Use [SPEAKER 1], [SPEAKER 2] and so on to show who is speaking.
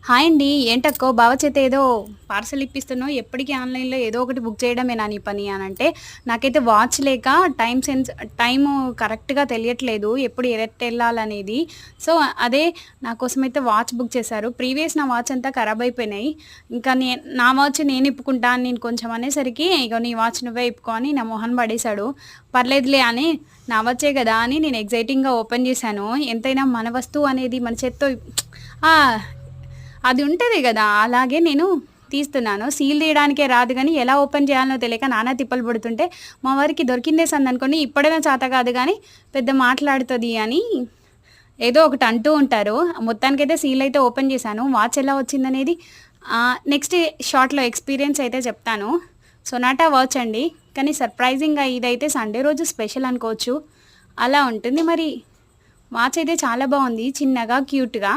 [SPEAKER 1] Hi అండి. ఏంటక్కో బావ చేత ఏదో పార్సెల్ ఇప్పిస్తున్నావు. ఎప్పటికి ఆన్‌లైన్‌లో ఏదో ఒకటి బుక్ చేయడమేనా నీ పని అనంటే, నాకైతే వాచ్ లేక టైము కరెక్ట్‌గా తెలియట్లేదు. ఎప్పుడు ఎటెళ్ళాలనేది. సో, అదే నా కోసమైతే వాచ్ బుక్ చేశారు. నా వాచ్ అంతా ఖరాబ్ అయిపోయినాయి. ఇంకా నా వాచ్ నేను ఇప్పుకుంటా అని నేను కొంచెం అనేసరికి, ఇగో నీ వాచ్ నువ్వే ఇప్పుకో అని నా మొహాన పడేశాడు. పర్లేదులే అని నా వాచే గదా అని నేను ఎక్సైటింగ్‌గా ఓపెన్ చేశాను. ఎంతైనా మన వస్తువు అనేది మన చేత్తో ఆ! అది ఉంటది గదా! అలాగే నేను తీస్తున్నాను. సీల్ తీయడానికే రాదు గానీ, ఎలా ఓపెన్ చేయాలనో తెలియక నానా తిప్పలు పడుతుంటే, మా వారికి దొరికిందే సందనుకోని ఇప్పడమే చేత కాదు గానీ, పెద్ద మాట్లాడుతది అని ఏదో ఒకటి అంటూ ఉంటారు. మొత్తానికైతే సీల్ అయితే ఓపెన్ చేశాను. వాచ్ ఎలా వచ్చిందనేది నెక్స్ట్ షార్ట్‌లో ఎక్స్‌పీరియన్స్ అయితే చెప్తాను. సొనాటా వాచ్ అండి. కానీ సర్ప్రైజింగ్‌గా ఇదైతే సండే రోజు స్పెషల్ అనుకోవచ్చు. అలా ఉంటుంది మరి. వాచ్ అయితే చాలా బావుంది. చిన్నగా, క్యూట్‌గా.